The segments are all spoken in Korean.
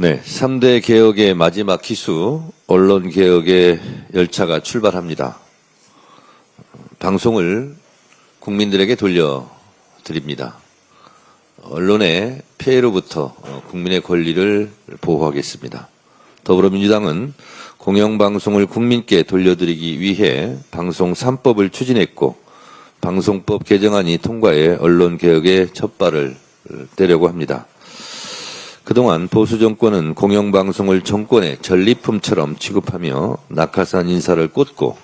네, 3대 개혁의 마지막 기수, 언론개혁의 열차가 출발합니다. 방송을 국민들에게 돌려드립니다. 언론의 폐해로부터 국민의 권리를 보호하겠습니다. 더불어민주당은 공영방송을 국민께 돌려드리기 위해 방송 3법을 추진했고 방송법 개정안이 통과해 언론개혁의 첫발을 떼려고 합니다. 그동안 보수 정권은 공영방송을 정권의 전리품처럼 취급하며 낙하산 인사를 꽂고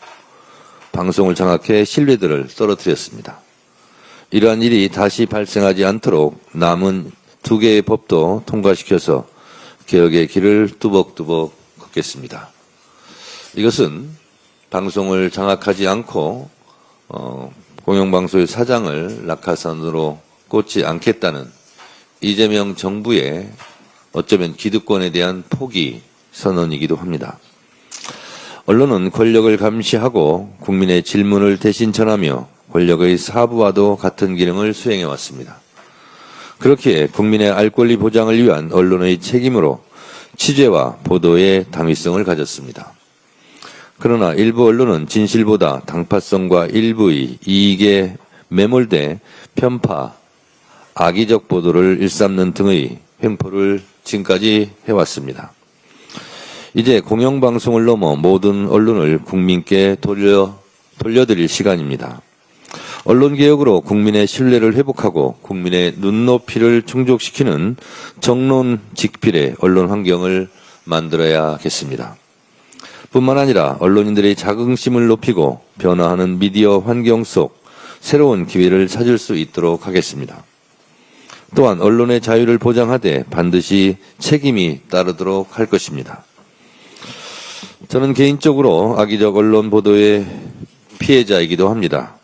방송을 장악해 신뢰도를 떨어뜨렸습니다. 이러한 일이 다시 발생하지 않도록 남은 2개의 법도 통과시켜서 개혁의 길을 뚜벅뚜벅 걷겠습니다. 이것은 방송을 장악하지 않고 공영방송의 사장을 낙하산으로 꽂지 않겠다는 이재명 정부의 어쩌면 기득권에 대한 포기 선언이기도 합니다. 언론은 권력을 감시하고 국민의 질문을 대신 전하며 권력의 사부와도 같은 기능을 수행해 왔습니다. 그렇기에 국민의 알 권리 보장을 위한 언론의 책임으로 취재와 보도의 당위성을 가졌습니다. 그러나 일부 언론은 진실보다 당파성과 일부의 이익에 매몰돼 편파, 악의적 보도를 일삼는 등의 횡포를 지금까지 해왔습니다. 이제 공영방송을 넘어 모든 언론을 국민께 돌려드릴 시간입니다. 언론개혁으로 국민의 신뢰를 회복하고 국민의 눈높이를 충족시키는 정론직필의 언론 환경을 만들어야겠습니다. 뿐만 아니라 언론인들의 자긍심을 높이고 변화하는 미디어 환경 속 새로운 기회를 찾을 수 있도록 하겠습니다. 또한 언론의 자유를 보장하되 반드시 책임이 따르도록 할 것입니다. 저는 개인적으로 악의적 언론 보도의 피해자이기도 합니다.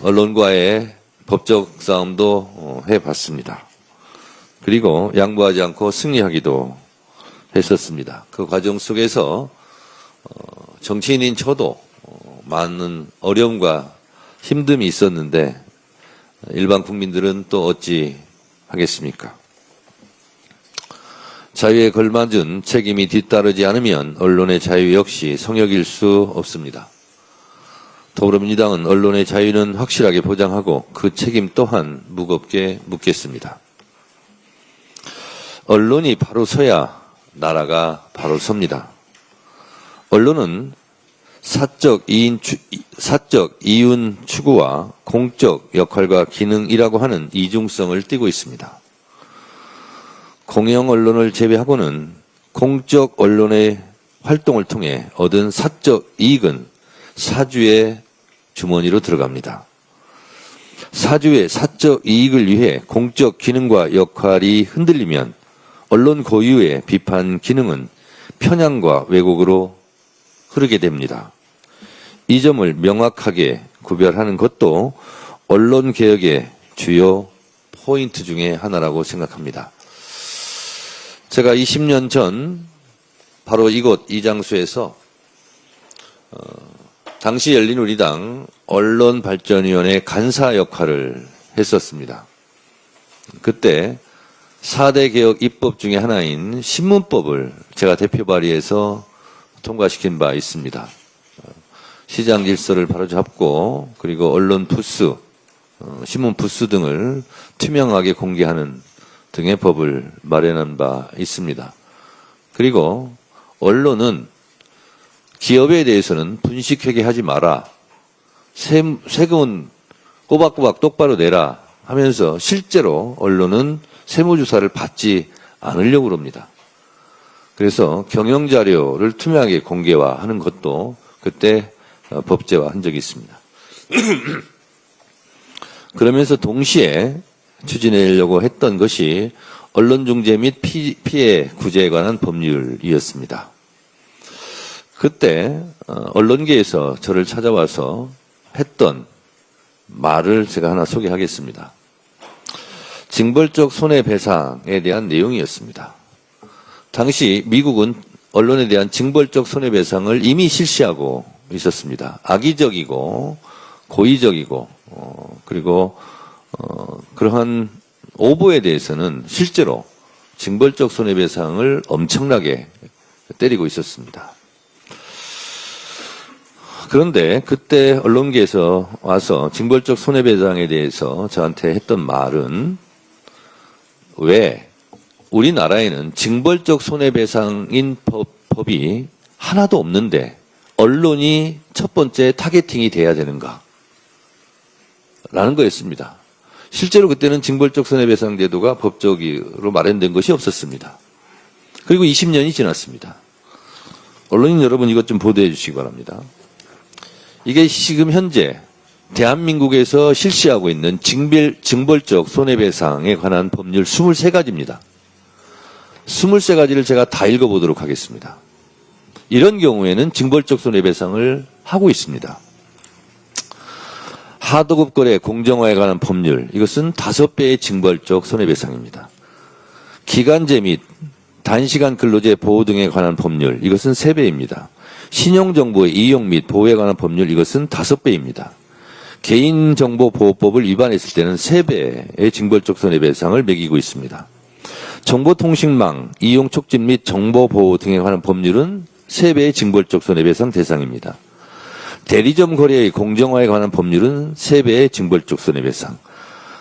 언론과의 법적 싸움도 해봤습니다. 그리고 양보하지 않고 승리하기도 했었습니다. 그 과정 속에서 정치인인 저도 많은 어려움과 힘듦이 있었는데 일반 국민들은 또 어찌 하겠습니까? 자유에 걸맞은 책임이 뒤따르지 않으면 언론의 자유 역시 성역일 수 없습니다. 더불어민주당은 언론의 자유는 확실하게 보장하고 그 책임 또한 무겁게 묻겠습니다. 언론이 바로 서야 나라가 바로 섭니다. 언론은 사적 이윤 추구와 공적 역할과 기능이라고 하는 이중성을 띠고 있습니다. 공영 언론을 제외하고는 공적 언론의 활동을 통해 얻은 사적 이익은 사주의 주머니로 들어갑니다. 사주의 사적 이익을 위해 공적 기능과 역할이 흔들리면 언론 고유의 비판 기능은 편향과 왜곡으로 흐르게 됩니다. 이 점을 명확하게 구별하는 것도 언론개혁의 주요 포인트 중에 하나라고 생각합니다. 제가 20년 전 바로 이곳 이 장소에서 당시 열린우리당 언론발전위원회 간사 역할을 했었습니다. 그때 4대 개혁 입법 중에 하나인 신문법을 제가 대표 발의해서 통과시킨 바 있습니다. 시장 질서를 바로잡고 그리고 언론 부스, 신문 부스 등을 투명하게 공개하는 등의 법을 마련한 바 있습니다. 그리고 언론은 기업에 대해서는 분식회계하지 마라. 세금은 꼬박꼬박 똑바로 내라 하면서 실제로 언론은 세무조사를 받지 않으려고 합니다. 그래서 경영자료를 투명하게 공개화하는 것도 그때 법제화한 적이 있습니다. 그러면서 동시에 추진하려고 했던 것이 언론중재 및 피해 구제에 관한 법률이었습니다. 그때 언론계에서 저를 찾아와서 했던 말을 제가 하나 소개하겠습니다. 징벌적 손해배상에 대한 내용이었습니다. 당시 미국은 언론에 대한 징벌적 손해배상을 이미 실시하고 있었습니다. 악의적이고 고의적이고 그리고 그러한 오보에 대해서는 실제로 징벌적 손해배상을 엄청나게 때리고 있었습니다. 그런데 그때 언론계에서 와서 징벌적 손해배상에 대해서 저한테 했던 말은, 왜 우리나라에는 징벌적 손해배상인 법이 하나도 없는데 언론이 첫 번째 타겟팅이 돼야 되는가? 라는 거였습니다. 실제로 그때는 징벌적 손해배상 제도가 법적으로 마련된 것이 없었습니다. 그리고 20년이 지났습니다. 언론인 여러분, 이것 좀 보도해 주시기 바랍니다. 이게 지금 현재 대한민국에서 실시하고 있는 징벌적 손해배상에 관한 법률 23가지입니다. 23가지를 제가 다 읽어보도록 하겠습니다. 이런 경우에는 징벌적 손해배상을 하고 있습니다. 하도급 거래 공정화에 관한 법률, 이것은 5배의 징벌적 손해배상입니다. 기간제 및 단시간 근로제 보호 등에 관한 법률, 이것은 3배입니다. 신용정보의 이용 및 보호에 관한 법률, 이것은 5배입니다. 개인정보보호법을 위반했을 때는 3배의 징벌적 손해배상을 매기고 있습니다. 정보통신망 이용 촉진 및 정보보호 등에 관한 법률은 3배의 징벌적 손해배상 대상입니다. 대리점 거래의 공정화에 관한 법률은 3배의 징벌적 손해배상,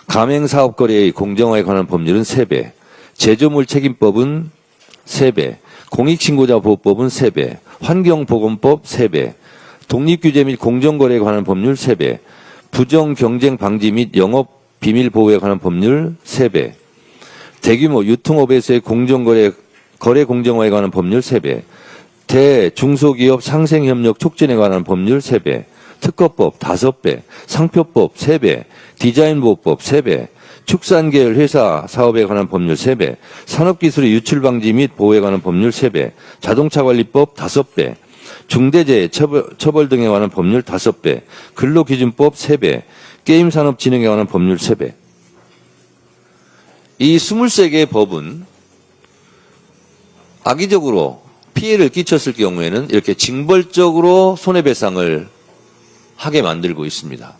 가맹사업 거래의 공정화에 관한 법률은 3배, 제조물 책임법은 3배, 공익신고자 보호법은 3배, 환경보건법 3배, 독립규제 및 공정거래에 관한 법률 3배, 부정경쟁 방지 및 영업비밀 보호에 관한 법률 3배, 대규모 유통업에서의 거래 공정화에 관한 법률 3배, 대중소기업 상생협력 촉진에 관한 법률 3배, 특허법 5배, 상표법 3배, 디자인보호법 3배, 축산계열 회사 사업에 관한 법률 3배, 산업기술의 유출 방지 및 보호에 관한 법률 3배, 자동차관리법 5배, 중대재해 처벌 등에 관한 법률 5배, 근로기준법 3배, 게임산업진흥에 관한 법률 3배. 이 23개의 법은 악의적으로 피해를 끼쳤을 경우에는 이렇게 징벌적으로 손해배상을 하게 만들고 있습니다.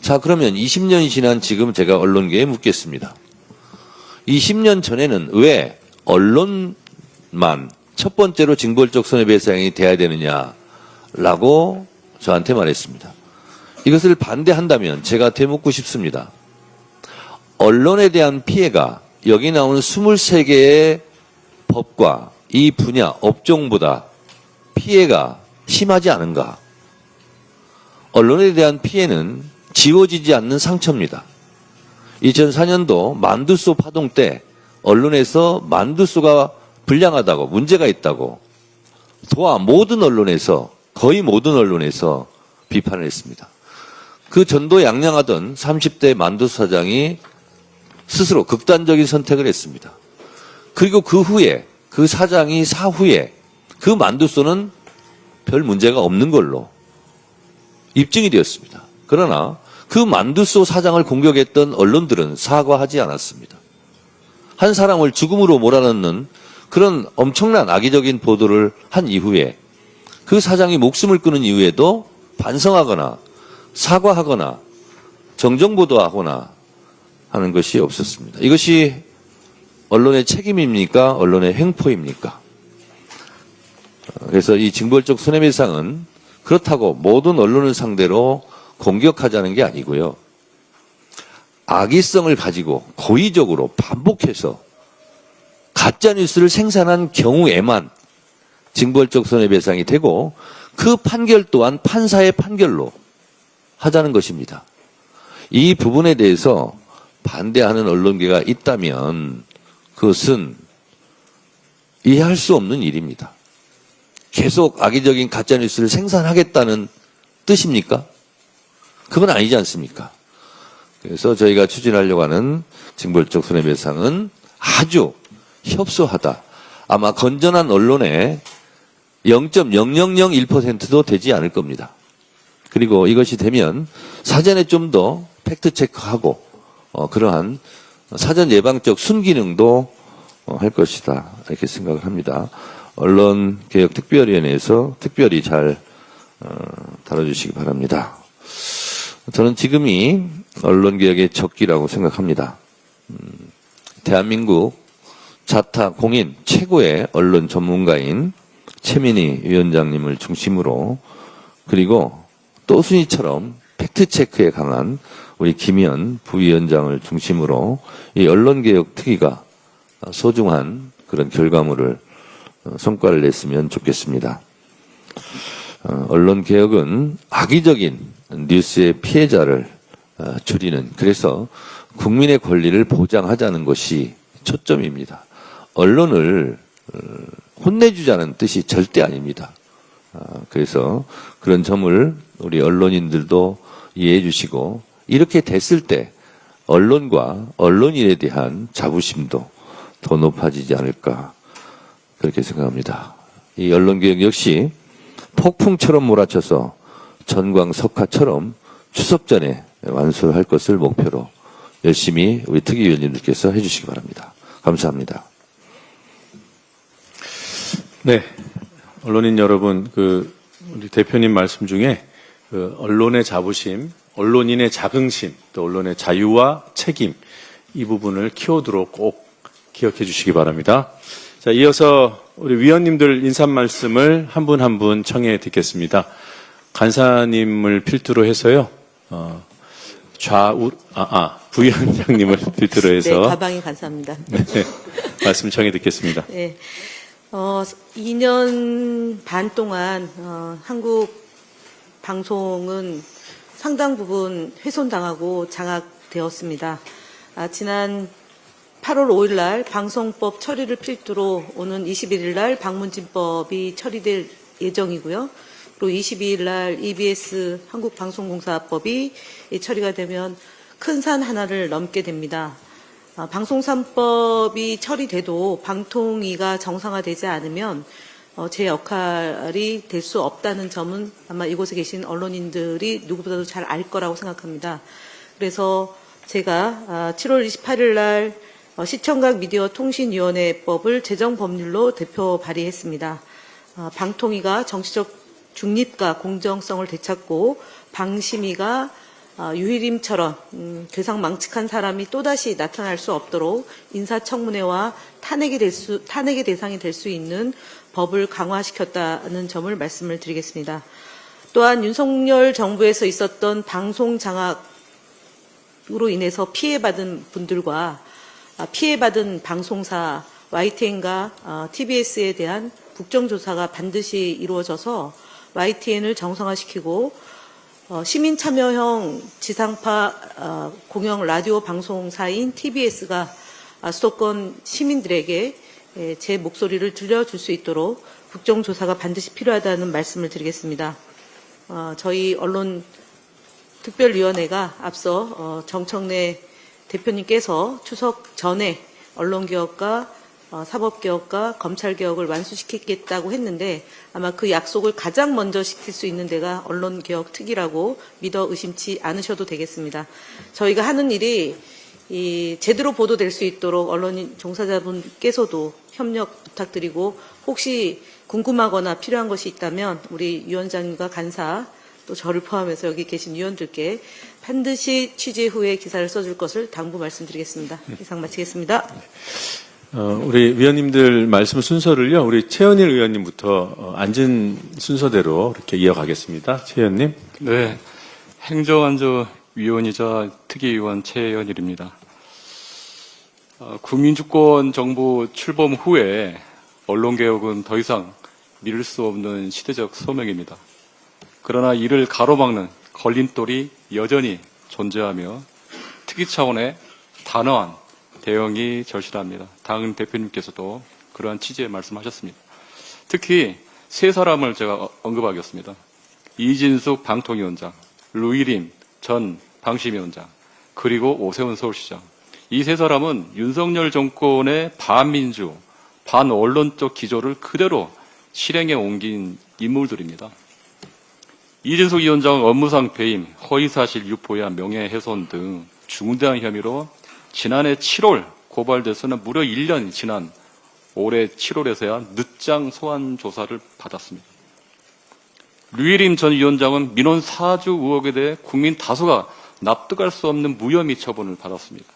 자, 그러면 20년이 지난 지금 제가 언론계에 묻겠습니다. 20년 전에는 왜 언론만 첫 번째로 징벌적 손해배상이 돼야 되느냐라고 저한테 말했습니다. 이것을 반대한다면 제가 되묻고 싶습니다. 언론에 대한 피해가 여기 나오는 23개의 법과 이 분야, 업종보다 피해가 심하지 않은가? 언론에 대한 피해는 지워지지 않는 상처입니다. 2004년도 만두소 파동 때 언론에서 만두소가 불량하다고, 문제가 있다고 모든 언론에서, 거의 모든 언론에서 비판을 했습니다. 그 전도 양양하던 30대 만두소 사장이 스스로 극단적인 선택을 했습니다. 그리고 그 후에 그 사장이 사후에 그 만두소는 별 문제가 없는 걸로 입증이 되었습니다. 그러나 그 만두소 사장을 공격했던 언론들은 사과하지 않았습니다. 한 사람을 죽음으로 몰아넣는 그런 엄청난 악의적인 보도를 한 이후에 그 사장이 목숨을 끊은 이후에도 반성하거나 사과하거나 정정보도하거나 하는 것이 없었습니다. 이것이 언론의 책임입니까? 언론의 횡포입니까? 그래서 이 징벌적 손해배상은 그렇다고 모든 언론을 상대로 공격하자는 게 아니고요. 악의성을 가지고 고의적으로 반복해서 가짜뉴스를 생산한 경우에만 징벌적 손해배상이 되고 그 판결 또한 판사의 판결로 하자는 것입니다. 이 부분에 대해서 반대하는 언론계가 있다면 그것은 이해할 수 없는 일입니다. 계속 악의적인 가짜뉴스를 생산하겠다는 뜻입니까? 그건 아니지 않습니까? 그래서 저희가 추진하려고 하는 징벌적 손해배상은 아주 협소하다. 아마 건전한 언론의 0.0001%도 되지 않을 겁니다. 그리고 이것이 되면 사전에 좀 더 팩트체크하고 그러한 사전 예방적 순기능도 할 것이다. 이렇게 생각을 합니다. 언론개혁특별위원회에서 특별히 잘 다뤄주시기 바랍니다. 저는 지금이 언론개혁의 적기라고 생각합니다. 대한민국 자타 공인 최고의 언론 전문가인 최민희 위원장님을 중심으로, 그리고 또순이처럼 팩트체크에 강한 우리 김현 부위원장을 중심으로 이 언론개혁 특위가 소중한 그런 결과물을, 성과를 냈으면 좋겠습니다. 언론개혁은 악의적인 뉴스의 피해자를 줄이는, 그래서 국민의 권리를 보장하자는 것이 초점입니다. 언론을 혼내주자는 뜻이 절대 아닙니다. 그래서 그런 점을 우리 언론인들도 이해해 주시고, 이렇게 됐을 때 언론과 언론인에 대한 자부심도 더 높아지지 않을까, 그렇게 생각합니다. 이 언론개혁 역시 폭풍처럼 몰아쳐서 전광석화처럼 추석 전에 완수할 것을 목표로 열심히 우리 특위위원님들께서 해주시기 바랍니다. 감사합니다. 네, 언론인 여러분, 우리 대표님 말씀 중에 언론의 자부심, 언론인의 자긍심, 또 언론의 자유와 책임, 이 부분을 키워드로 꼭 기억해 주시기 바랍니다. 자, 이어서 우리 위원님들 인사 말씀을 한 분 한 분 청해 듣겠습니다. 간사님을 필두로 해서요, 부위원장님을 필두로 해서. 네, 가방이 간사합니다. 네, 말씀 청해 듣겠습니다. 네. 2년 반 동안 한국 방송은 상당 부분 훼손당하고 장악되었습니다. 지난 8월 5일 날 방송법 처리를 필두로 오는 21일 날 방문진법이 처리될 예정이고요. 그리고 22일 날 EBS 한국방송공사법이 처리가 되면 큰 산 하나를 넘게 됩니다. 방송 3법이 처리돼도 방통위가 정상화되지 않으면 제 역할이 될 수 없다는 점은 아마 이곳에 계신 언론인들이 누구보다도 잘 알 거라고 생각합니다. 그래서 제가 7월 28일 날 시청각 미디어 통신위원회법을 제정법률로 대표 발의했습니다. 방통위가 정치적 중립과 공정성을 되찾고 방심위가 유일임처럼 세상 망측한 사람이 또다시 나타날 수 없도록 인사청문회와 탄핵의 대상이 될 수 있는 법을 강화시켰다는 점을 말씀을 드리겠습니다. 또한 윤석열 정부에서 있었던 방송 장악으로 인해서 피해받은 분들과 피해받은 방송사 YTN과 TBS에 대한 국정조사가 반드시 이루어져서 YTN을 정상화시키고 시민 참여형 지상파 공영 라디오 방송사인 TBS가 수도권 시민들에게 제 목소리를 들려줄 수 있도록 국정조사가 반드시 필요하다는 말씀을 드리겠습니다. 저희 언론특별위원회가 앞서 정청래 대표님께서 추석 전에 언론개혁과 사법개혁과 검찰개혁을 완수시키겠다고 했는데 아마 그 약속을 가장 먼저 시킬 수 있는 데가 언론개혁특위라고 믿어 의심치 않으셔도 되겠습니다. 저희가 하는 일이 제대로 보도될 수 있도록 언론인 종사자분께서도 협력 부탁드리고 혹시 궁금하거나 필요한 것이 있다면 우리 위원장님과 간사 또 저를 포함해서 여기 계신 위원들께 반드시 취재 후에 기사를 써줄 것을 당부 말씀드리겠습니다. 이상 마치겠습니다. 우리 위원님들 말씀 순서를요, 우리 최현일 의원님부터 앉은 순서대로 이렇게 이어가겠습니다. 최 의원님. 네, 행정안전위원이자 특위위원 최현일입니다. 국민주권 정부 출범 후에 언론개혁은 더 이상 미룰 수 없는 시대적 소명입니다. 그러나 이를 가로막는 걸림돌이 여전히 존재하며 특위 차원의 단호한 대응이 절실합니다. 당 대표님께서도 그러한 취지의 말씀하셨습니다. 특히 세 사람을 제가 언급하겠습니다. 이진숙 방통위원장, 루이림 전 방심위원장, 그리고 오세훈 서울시장. 이 세 사람은 윤석열 정권의 반민주, 반언론적 기조를 그대로 실행에 옮긴 인물들입니다. 이진숙 위원장 업무상 배임, 허위사실 유포야 명예훼손 등 중대한 혐의로 지난해 7월 고발돼서는 무려 1년이 지난 올해 7월에서야 늦장 소환 조사를 받았습니다. 류일임 전 위원장은 민원 사주 의혹에 대해 국민 다수가 납득할 수 없는 무혐의 처분을 받았습니다.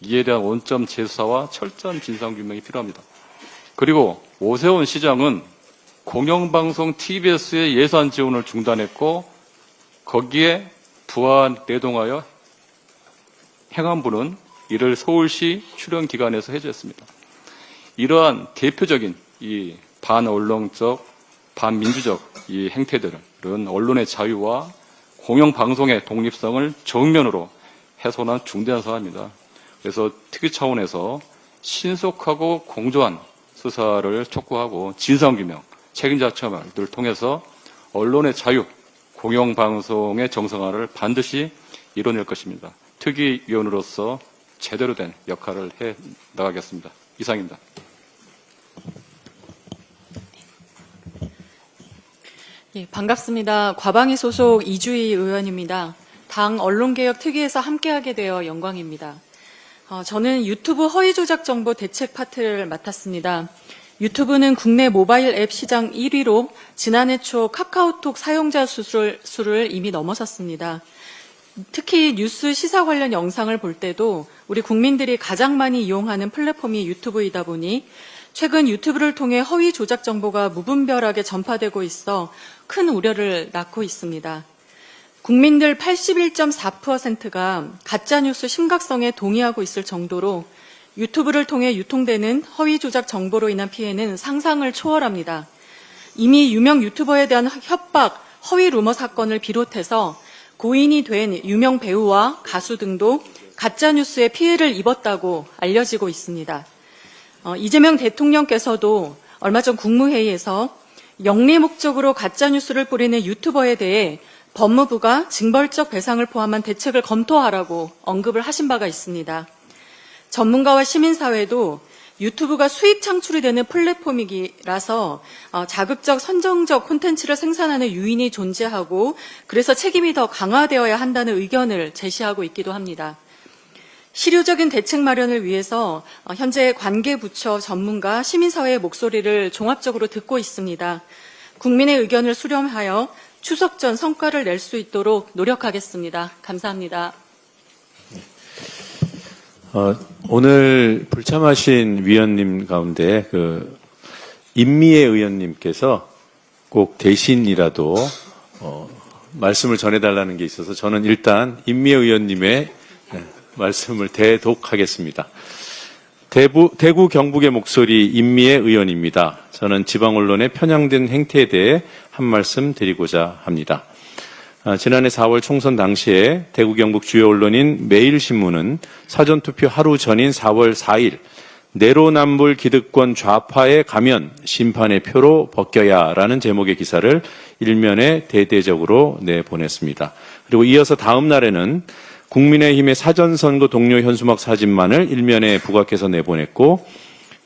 이에 대한 원점 재수사와 철저한 진상규명이 필요합니다. 그리고 오세훈 시장은 공영방송 TBS의 예산 지원을 중단했고 거기에 부안 내동하여 행안부는 이를 서울시 출연기관에서 해제했습니다. 이러한 대표적인 이 반언론적, 반민주적 이 행태들은 언론의 자유와 공영방송의 독립성을 정면으로 훼손한 중대한 사안입니다. 그래서 특위 차원에서 신속하고 공정한 수사를 촉구하고 진상규명, 책임자 처벌을 통해서 언론의 자유, 공영방송의 정상화를 반드시 이뤄낼 것입니다. 특위위원으로서 제대로 된 역할을 해 나가겠습니다. 이상입니다. 예, 반갑습니다. 과방위 소속 이주희 의원입니다. 당 언론개혁 특위에서 함께하게 되어 영광입니다. 저는 유튜브 허위조작 정보 대책 파트를 맡았습니다. 유튜브는 국내 모바일 앱 시장 1위로 지난해 초 카카오톡 사용자 수를 이미 넘어섰습니다. 특히 뉴스 시사 관련 영상을 볼 때도 우리 국민들이 가장 많이 이용하는 플랫폼이 유튜브이다 보니 최근 유튜브를 통해 허위 조작 정보가 무분별하게 전파되고 있어 큰 우려를 낳고 있습니다. 국민들 81.4%가 가짜뉴스 심각성에 동의하고 있을 정도로 유튜브를 통해 유통되는 허위 조작 정보로 인한 피해는 상상을 초월합니다. 이미 유명 유튜버에 대한 협박, 허위 루머 사건을 비롯해서 고인이 된 유명 배우와 가수 등도 가짜뉴스에 피해를 입었다고 알려지고 있습니다. 이재명 대통령께서도 얼마 전 국무회의에서 영리 목적으로 가짜뉴스를 뿌리는 유튜버에 대해 법무부가 징벌적 배상을 포함한 대책을 검토하라고 언급을 하신 바가 있습니다. 전문가와 시민사회도 유튜브가 수익 창출이 되는 플랫폼이라서 자극적, 선정적 콘텐츠를 생산하는 유인이 존재하고 그래서 책임이 더 강화되어야 한다는 의견을 제시하고 있기도 합니다. 실효적인 대책 마련을 위해서 현재 관계부처 전문가, 시민사회의 목소리를 종합적으로 듣고 있습니다. 국민의 의견을 수렴하여 추석 전 성과를 낼 수 있도록 노력하겠습니다. 감사합니다. 오늘 불참하신 위원님 가운데 임미애 의원님께서 꼭 대신이라도 말씀을 전해달라는 게 있어서 저는 일단 임미애 의원님의 말씀을 대독하겠습니다. 대구 경북의 목소리 임미애 의원입니다. 저는 지방 언론의 편향된 행태에 대해 한 말씀 드리고자 합니다. 지난해 4월 총선 당시에 대구 경북 주요 언론인 매일신문은 사전투표 하루 전인 4월 4일 내로남불 기득권 좌파에 가면 심판의 표로 벗겨야라는 제목의 기사를 일면에 대대적으로 내보냈습니다. 그리고 이어서 다음 날에는 국민의힘의 사전선거 동료 현수막 사진만을 일면에 부각해서 내보냈고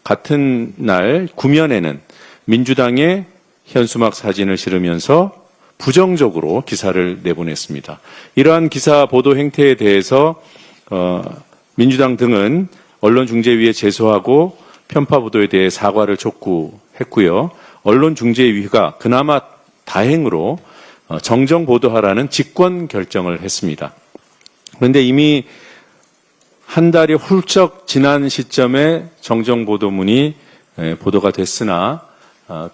같은 날 구면에는 민주당의 현수막 사진을 실으면서 부정적으로 기사를 내보냈습니다. 이러한 기사 보도 행태에 대해서 민주당 등은 언론중재위에 제소하고 편파 보도에 대해 사과를 촉구했고요. 언론중재위가 그나마 다행으로 정정 보도하라는 직권 결정을 했습니다. 그런데 이미 한 달이 훌쩍 지난 시점에 정정 보도문이 보도가 됐으나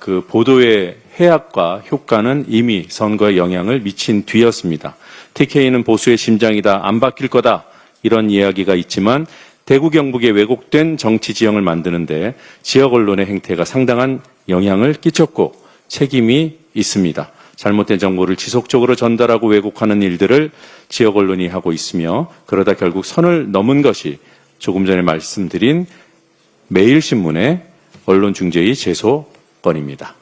그 보도의 해악과 효과는 이미 선거에 영향을 미친 뒤였습니다. TK는 보수의 심장이다, 안 바뀔 거다 이런 이야기가 있지만 대구 경북의 왜곡된 정치 지형을 만드는데 지역 언론의 행태가 상당한 영향을 끼쳤고 책임이 있습니다. 잘못된 정보를 지속적으로 전달하고 왜곡하는 일들을 지역 언론이 하고 있으며 그러다 결국 선을 넘은 것이 조금 전에 말씀드린 매일신문의 언론중재위 제소 건입니다.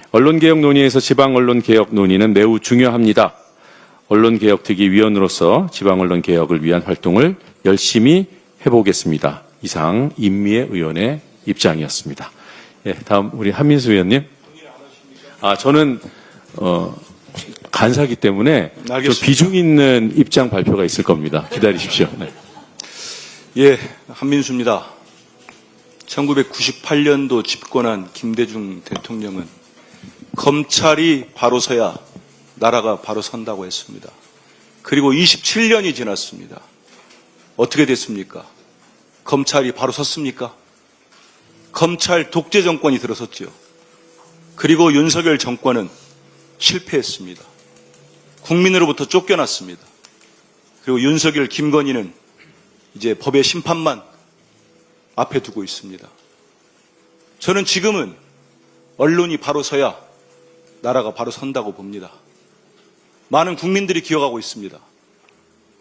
언론개혁 논의에서 지방언론개혁 논의는 매우 중요합니다. 언론개혁특위위원으로서 지방언론개혁을 위한 활동을 열심히 해보겠습니다. 이상 임미애 의원의 입장이었습니다. 예, 다음 우리 한민수 의원님. 저는 간사기 때문에 좀 비중 있는 입장 발표가 있을 겁니다. 기다리십시오. 네. 예, 한민수입니다. 1998년도 집권한 김대중 대통령은 검찰이 바로 서야 나라가 바로 선다고 했습니다. 그리고 27년이 지났습니다. 어떻게 됐습니까? 검찰이 바로 섰습니까? 검찰 독재 정권이 들어섰지요. 그리고 윤석열 정권은 실패했습니다. 국민으로부터 쫓겨났습니다. 그리고 윤석열, 김건희는 이제 법의 심판만 앞에 두고 있습니다. 저는 지금은 언론이 바로 서야 나라가 바로 선다고 봅니다. 많은 국민들이 기억하고 있습니다.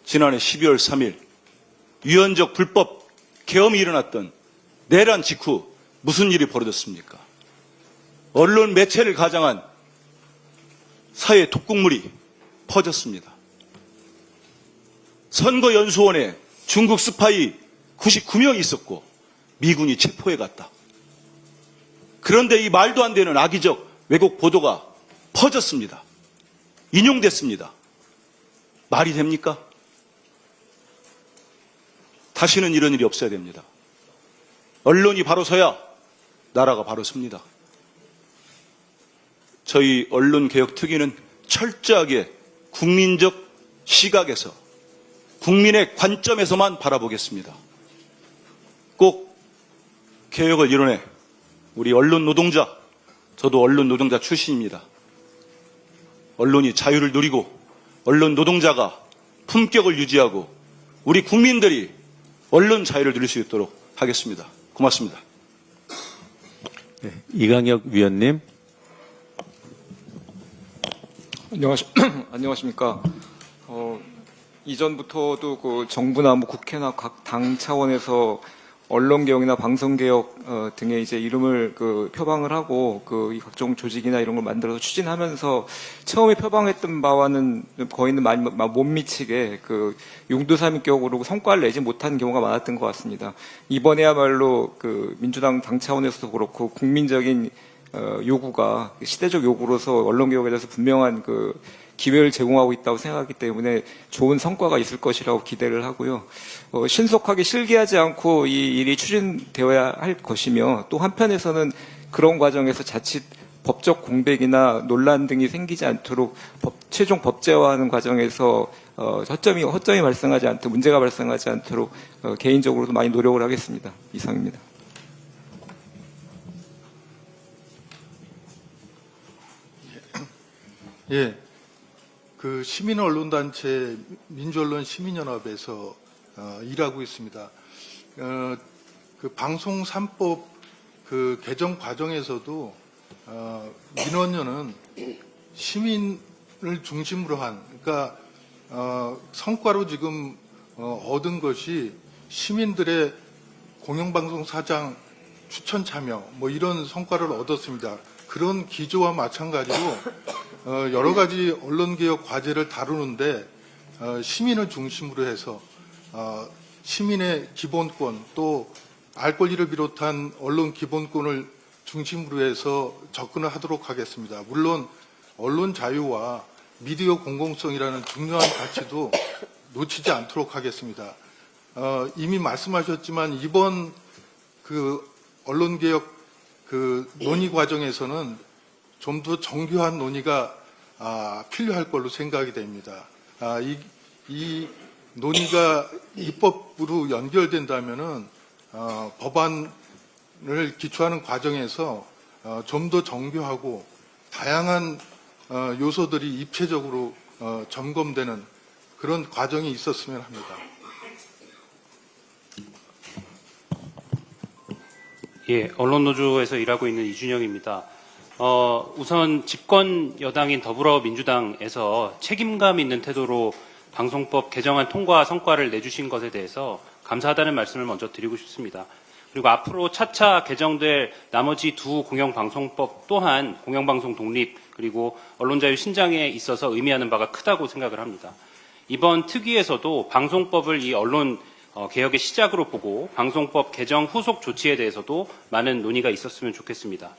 지난해 12월 3일 위헌적 불법 계엄이 일어났던 내란 직후 무슨 일이 벌어졌습니까? 언론 매체를 가장한 사회 독극물이 퍼졌습니다. 선거연수원에 중국 스파이 99명이 있었고 미군이 체포해 갔다. 그런데 이 말도 안 되는 악의적 왜곡 보도가 퍼졌습니다. 인용됐습니다. 말이 됩니까? 다시는 이런 일이 없어야 됩니다. 언론이 바로 서야 나라가 바로 섭니다. 저희 언론개혁특위는 철저하게 국민적 시각에서 국민의 관점에서만 바라보겠습니다. 꼭 개혁을 이뤄내 우리 언론 노동자, 저도 언론 노동자 출신입니다. 언론이 자유를 누리고 언론 노동자가 품격을 유지하고 우리 국민들이 언론 자유를 누릴 수 있도록 하겠습니다. 고맙습니다. 네, 이강혁 위원님. 안녕하십니까. 이전부터도 그 정부나 뭐 국회나 각 당 차원에서 언론개혁이나 방송개혁 등의 이제 이름을 그 표방을 하고 그 각종 조직이나 이런 걸 만들어서 추진하면서 처음에 표방했던 바와는 거의는 많이 못 미치게 그 용두사미격으로 성과를 내지 못한 경우가 많았던 것 같습니다. 이번에야말로 그 민주당 당 차원에서도 그렇고 국민적인 요구가 시대적 요구로서 언론개혁에 대해서 분명한 그 기회를 제공하고 있다고 생각하기 때문에 좋은 성과가 있을 것이라고 기대를 하고요. 신속하게 실기하지 않고 이 일이 추진되어야 할 것이며 또 한편에서는 그런 과정에서 자칫 법적 공백이나 논란 등이 생기지 않도록 최종 법제화하는 과정에서 허점이 발생하지 않도록 문제가 발생하지 않도록 개인적으로도 많이 노력을 하겠습니다. 이상입니다. 예. 그 시민언론단체 민주언론 시민연합에서 일하고 있습니다. 그 방송 3법 그 개정 과정에서도 민원연은 시민을 중심으로 한 그러니까 성과로 지금 얻은 것이 시민들의 공영방송 사장 추천 참여 뭐 이런 성과를 얻었습니다. 그런 기조와 마찬가지로 여러 가지 언론개혁 과제를 다루는데 시민을 중심으로 해서 시민의 기본권 또 알 권리를 비롯한 언론 기본권을 중심으로 해서 접근을 하도록 하겠습니다. 물론 언론 자유와 미디어 공공성이라는 중요한 가치도 놓치지 않도록 하겠습니다. 이미 말씀하셨지만 이번 그 언론개혁 그 논의 과정에서는 좀 더 정교한 논의가 필요할 걸로 생각이 됩니다. 이 논의가 입법으로 연결된다면은 법안을 기초하는 과정에서 좀 더 정교하고 다양한 요소들이 입체적으로 점검되는 그런 과정이 있었으면 합니다. 예, 언론노조에서 일하고 있는 이준영입니다. 우선 집권 여당인 더불어민주당에서 책임감 있는 태도로 방송법 개정안 통과 성과를 내주신 것에 대해서 감사하다는 말씀을 먼저 드리고 싶습니다. 그리고 앞으로 차차 개정될 나머지 두 공영방송법 또한 공영방송 독립 그리고 언론자유 신장에 있어서 의미하는 바가 크다고 생각을 합니다. 이번 특위에서도 방송법을 이 언론 개혁의 시작으로 보고 방송법 개정 후속 조치에 대해서도 많은 논의가 있었으면 좋겠습니다.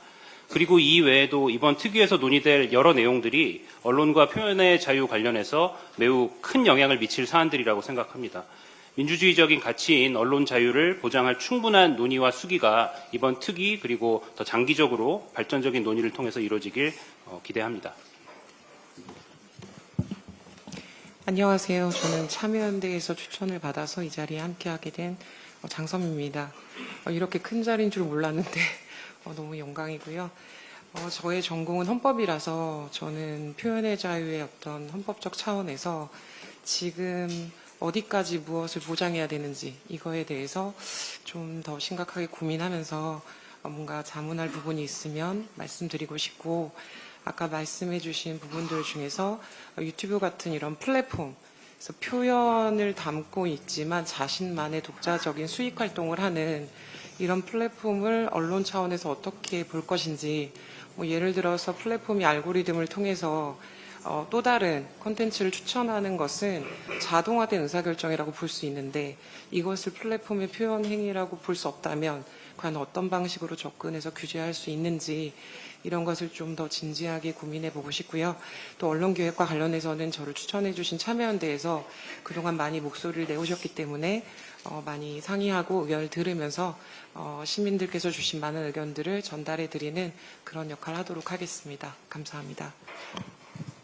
그리고 이 외에도 이번 특위에서 논의될 여러 내용들이 언론과 표현의 자유 관련해서 매우 큰 영향을 미칠 사안들이라고 생각합니다. 민주주의적인 가치인 언론 자유를 보장할 충분한 논의와 수기가 이번 특위 그리고 더 장기적으로 발전적인 논의를 통해서 이루어지길 기대합니다. 안녕하세요. 저는 참여연대에서 추천을 받아서 이 자리에 함께하게 된 장선미입니다. 이렇게 큰 자리인 줄 몰랐는데 너무 영광이고요. 저의 전공은 헌법이라서 저는 표현의 자유의 어떤 헌법적 차원에서 지금 어디까지 무엇을 보장해야 되는지 이거에 대해서 좀 더 심각하게 고민하면서 뭔가 자문할 부분이 있으면 말씀드리고 싶고, 아까 말씀해 주신 부분들 중에서 유튜브 같은 이런 플랫폼, 그래서 표현을 담고 있지만 자신만의 독자적인 수익 활동을 하는 이런 플랫폼을 언론 차원에서 어떻게 볼 것인지, 예를 들어서 플랫폼이 알고리즘을 통해서 또 다른 콘텐츠를 추천하는 것은 자동화된 의사결정이라고 볼 수 있는데, 이것을 플랫폼의 표현 행위라고 볼 수 없다면 과연 어떤 방식으로 접근해서 규제할 수 있는지, 이런 것을 좀 더 진지하게 고민해 보고 싶고요. 또 언론기획과 관련해서는 저를 추천해 주신 참여연대에서 그동안 많이 목소리를 내오셨기 때문에 많이 상의하고 의견을 들으면서 시민들께서 주신 많은 의견들을 전달해 드리는 그런 역할을 하도록 하겠습니다. 감사합니다.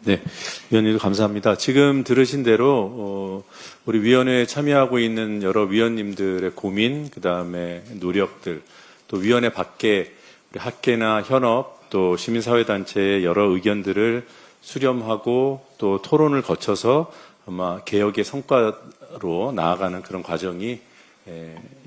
네, 위원님도 감사합니다. 지금 들으신 대로 우리 위원회에 참여하고 있는 여러 위원님들의 고민, 그다음에 노력들, 또 위원회 밖에 우리 학계나 현업, 또 시민사회단체의 여러 의견들을 수렴하고 또 토론을 거쳐서 아마 개혁의 성과로 나아가는 그런 과정이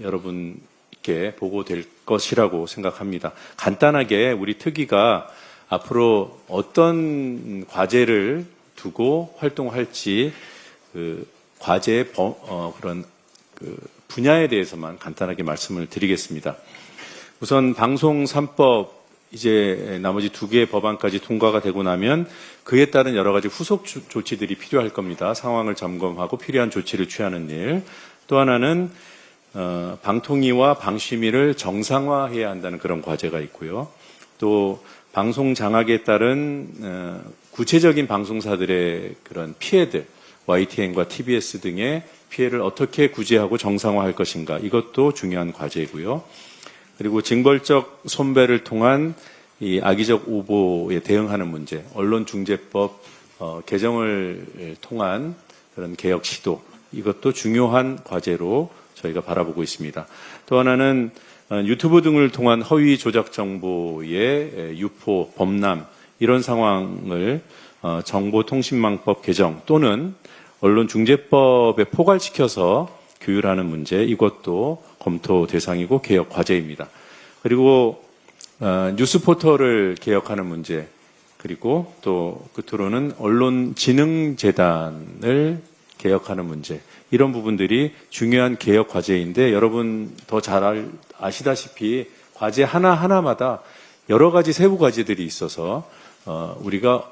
여러분께 보고될 것이라고 생각합니다. 간단하게 우리 특위가 앞으로 어떤 과제를 두고 활동할지 그 과제의 그런 그 분야에 대해서만 간단하게 말씀을 드리겠습니다. 우선 방송 3법 이제 나머지 2개의 법안까지 통과가 되고 나면 그에 따른 여러 가지 후속 조치들이 필요할 겁니다. 상황을 점검하고 필요한 조치를 취하는 일. 또 하나는 방통위와 방심위를 정상화해야 한다는 그런 과제가 있고요. 또 방송 장악에 따른 구체적인 방송사들의 그런 피해들, YTN과 TBS 등의 피해를 어떻게 구제하고 정상화할 것인가, 이것도 중요한 과제이고요. 그리고 징벌적 손배를 통한 이 악의적 오보에 대응하는 문제, 언론중재법 개정을 통한 그런 개혁 시도, 이것도 중요한 과제로 저희가 바라보고 있습니다. 또 하나는 유튜브 등을 통한 허위 조작 정보의 유포, 범람, 이런 상황을 정보통신망법 개정 또는 언론중재법에 포괄시켜서 규율하는 문제, 이것도 검토 대상이고 개혁 과제입니다. 그리고 뉴스포털을 개혁하는 문제, 그리고 또 끝으로는 언론진흥재단을 개혁하는 문제, 이런 부분들이 중요한 개혁 과제인데, 여러분 더 잘 아시다시피 과제 하나하나마다 여러 가지 세부 과제들이 있어서 우리가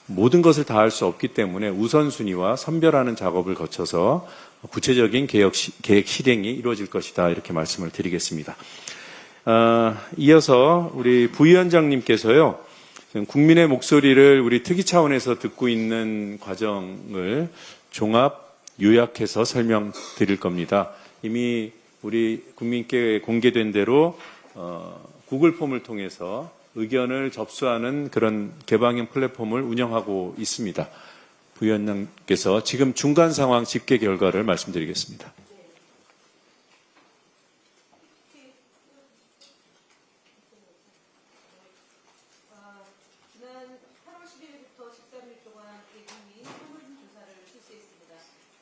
모든 것을 다 할 수 없기 때문에 우선순위와 선별하는 작업을 거쳐서 구체적인 계획 실행이 이루어질 것이다, 이렇게 말씀을 드리겠습니다. 이어서 우리 부위원장님께서요, 국민의 목소리를 우리 특위 차원에서 듣고 있는 과정을 종합 요약해서 설명드릴 겁니다. 이미 우리 국민께 공개된 대로 구글 폼을 통해서 의견을 접수하는 그런 개방형 플랫폼을 운영하고 있습니다. 부위원장께서 지금 중간 상황 집계 결과를 말씀드리겠습니다. 지난 8월 10일부터 13일 동안 대국민 설문조사를 실시했습니다.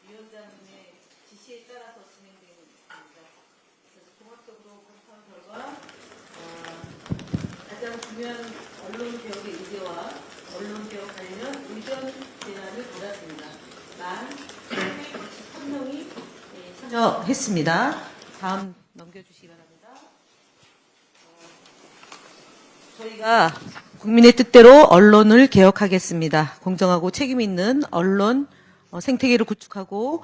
위원장님의 지시에 따라서 진행되고 있습니다. 그래서 종합적으로 검토한 결과 가장 중요한 언론개혁의 의제와 언론개혁 관련 의견 제안을 받았습니다. 만 193명이 참여했습니다. 다음 넘겨주시기 바랍니다. 저희가 국민의 뜻대로 언론을 개혁하겠습니다. 공정하고 책임 있는 언론 생태계를 구축하고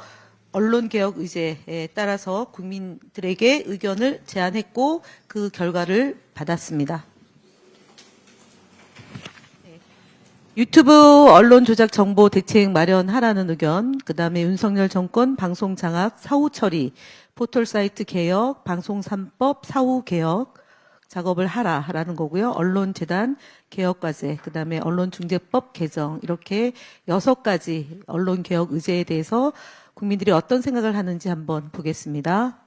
언론개혁 의제에 따라서 국민들에게 의견을 제안했고 그 결과를 받았습니다. 유튜브 언론 조작 정보 대책 마련하라는 의견, 그다음에 윤석열 정권 방송 장악 사후 처리, 포털 사이트 개혁, 방송 3법 사후 개혁 작업을 하라라는 거고요. 언론재단 개혁 과제, 그다음에 언론중재법 개정, 이렇게 6가지 언론 개혁 의제에 대해서 국민들이 어떤 생각을 하는지 한번 보겠습니다.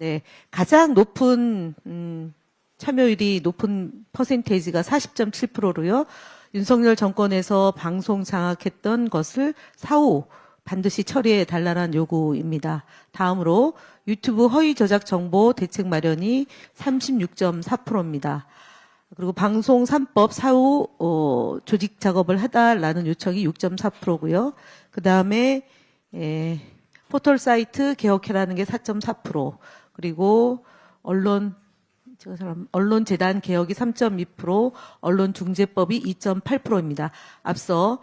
네, 가장 높은 참여율이 높은 퍼센테이지가 40.7%로요. 윤석열 정권에서 방송 장악했던 것을 사후 반드시 처리해 달라는 요구입니다. 다음으로 유튜브 허위 저작 정보 대책 마련이 36.4%입니다. 그리고 방송 3법 사후 조직 작업을 해달라는 요청이 6.4%고요. 그 다음에 포털 사이트 개혁해라는 게 4.4%, 그리고 언론재단 개혁이 3.2%, 언론중재법이 2.8%입니다. 앞서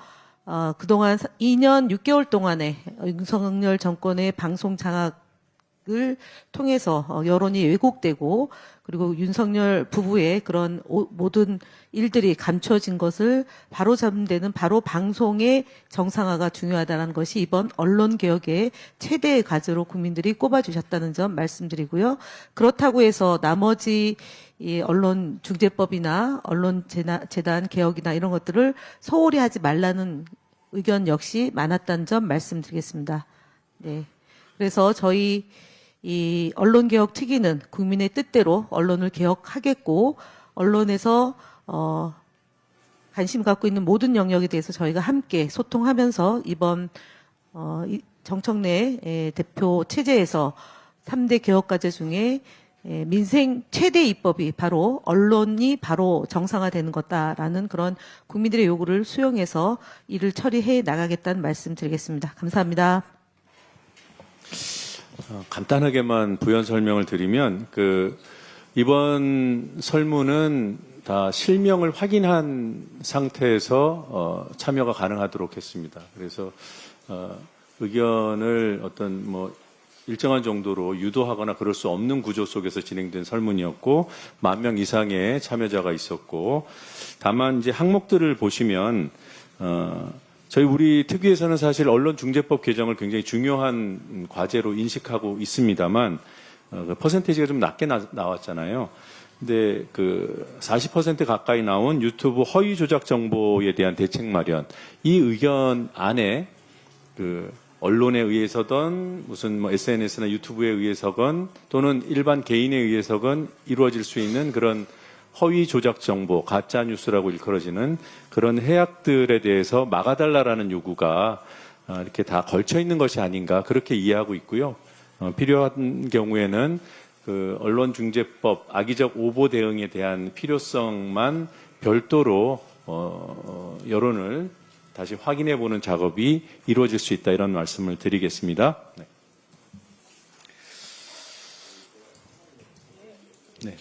그동안 2년 6개월 동안에 윤석열 정권의 방송 장악을 통해서 여론이 왜곡되고, 그리고 윤석열 부부의 그런 모든 일들이 감춰진 것을 바로잡는 데는 바로 방송의 정상화가 중요하다는 것이 이번 언론개혁의 최대의 과제로 국민들이 꼽아주셨다는 점 말씀드리고요. 그렇다고 해서 나머지 이 언론중재법이나 언론재단 개혁이나 이런 것들을 소홀히 하지 말라는 의견 역시 많았다는 점 말씀드리겠습니다. 네. 그래서 저희 이 언론개혁 특위는 국민의 뜻대로 언론을 개혁하겠고, 언론에서 관심 갖고 있는 모든 영역에 대해서 저희가 함께 소통하면서 이번 정청래 대표 체제에서 3대 개혁 과제 중에 민생 최대 입법이 바로 언론이 바로 정상화되는 것다라는 그런 국민들의 요구를 수용해서 이를 처리해 나가겠다는 말씀 드리겠습니다. 감사합니다. 간단하게만 부연 설명을 드리면 이번 설문은 다 실명을 확인한 상태에서 참여가 가능하도록 했습니다. 그래서 의견을 어떤 일정한 정도로 유도하거나 그럴 수 없는 구조 속에서 진행된 설문이었고, 10,000명 이상의 참여자가 있었고, 다만 이제 항목들을 보시면 저희 우리 특위에서는 사실 언론중재법 개정을 굉장히 중요한 과제로 인식하고 있습니다만 퍼센테이지가 좀 낮게 나왔잖아요. 근데 40% 가까이 나온 유튜브 허위 조작 정보에 대한 대책 마련, 이 의견 안에 언론에 의해서든 무슨 SNS나 유튜브에 의해서건 또는 일반 개인에 의해서건 이루어질 수 있는 그런 허위 조작 정보, 가짜 뉴스라고 일컬어지는 그런 해악들에 대해서 막아달라라는 요구가 이렇게 다 걸쳐 있는 것이 아닌가, 그렇게 이해하고 있고요. 필요한 경우에는 언론중재법 악의적 오보 대응에 대한 필요성만 별도로 여론을 다시 확인해 보는 작업이 이루어질 수 있다, 이런 말씀을 드리겠습니다. 네. 네.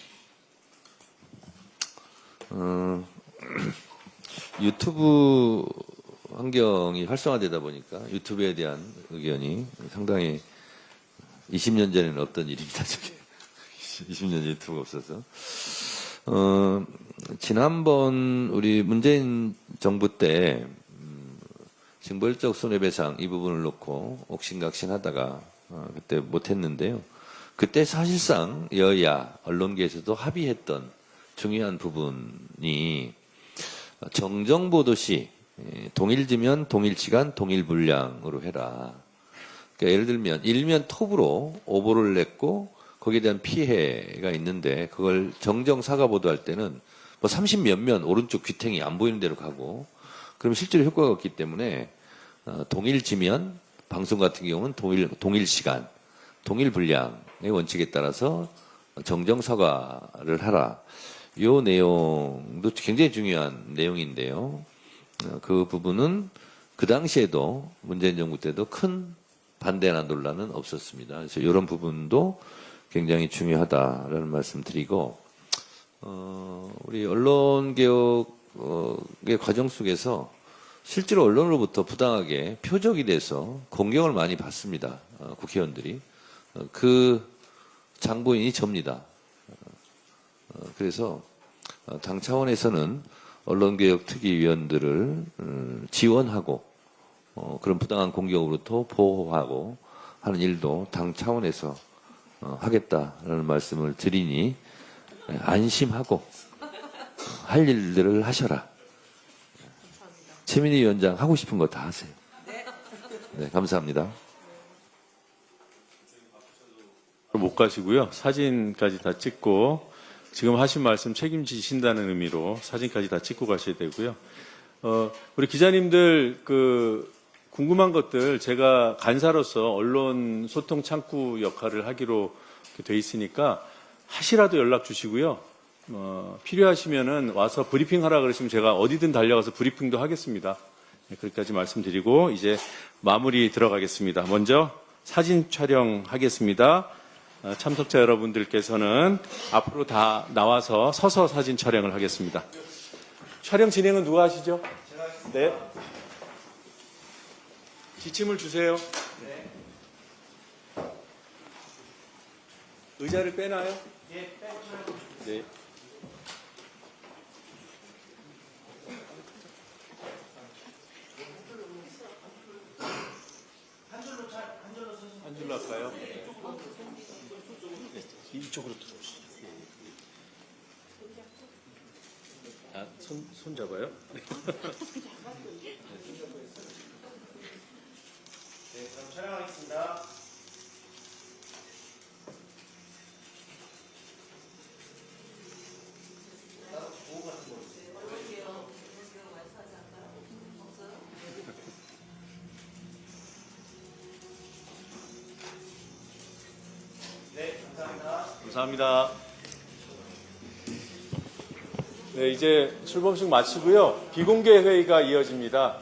유튜브 환경이 활성화되다 보니까 유튜브에 대한 의견이 상당히 20년 전에는 없던 일입니다. 저게 20년 전 유튜브가 없어서. 지난번 우리 문재인 정부 때 징벌적 손해배상 이 부분을 놓고 옥신각신하다가 그때 못했는데요. 그때 사실상 여야 언론계에서도 합의했던 중요한 부분이 정정보도시 동일지면 동일시간 동일분량으로 해라. 그러니까 예를 들면 일면 톱으로 오보를 냈고 거기에 대한 피해가 있는데 그걸 정정사과 보도할 때는 30몇 면 오른쪽 귀탱이 안 보이는 대로 가고, 그럼 실제로 효과가 없기 때문에 동일지면 방송 같은 경우는 동일시간 동일분량의 원칙에 따라서 정정사과를 하라. 이 내용도 굉장히 중요한 내용인데요. 그 부분은 그 당시에도 문재인 정부 때도 큰 반대나 논란은 없었습니다. 그래서 이런 부분도 굉장히 중요하다라는 말씀 드리고, 우리 언론개혁의 과정 속에서 실제로 언론으로부터 부당하게 표적이 돼서 공격을 많이 받습니다. 국회의원들이. 그 장본인이 접니다. 그래서 당 차원에서는 언론개혁특위위원들을 지원하고 그런 부당한 공격으로부터 보호하고 하는 일도 당 차원에서 하겠다라는 말씀을 드리니 안심하고 할 일들을 하셔라. 최민희 위원장 하고 싶은 거 다 하세요. 네, 감사합니다. 못 가시고요. 사진까지 다 찍고 지금 하신 말씀 책임지신다는 의미로 사진까지 다 찍고 가셔야 되고요. 우리 기자님들 궁금한 것들 제가 간사로서 언론 소통 창구 역할을 하기로 돼 있으니까 하시라도 연락 주시고요. 필요하시면은 와서 브리핑 하라 그러시면 제가 어디든 달려가서 브리핑도 하겠습니다. 네, 그렇게까지 말씀드리고 이제 마무리 들어가겠습니다. 먼저 사진 촬영하겠습니다. 참석자 여러분들께서는 앞으로 다 나와서 서서 사진 촬영을 하겠습니다. 촬영 진행은 누가 하시죠? 제가 하겠습니다. 네. 지침을 주세요. 네. 의자를 빼나요? 네, 빼고. 네. 한 줄로 할까요? 네. 이쪽으로 들어오시죠. 아, 손 잡아요? 네. 네, 그럼 촬영하겠습니다. 네, 감사합니다. 감사합니다. 네, 이제 출범식 마치고요. 비공개 회의가 이어집니다.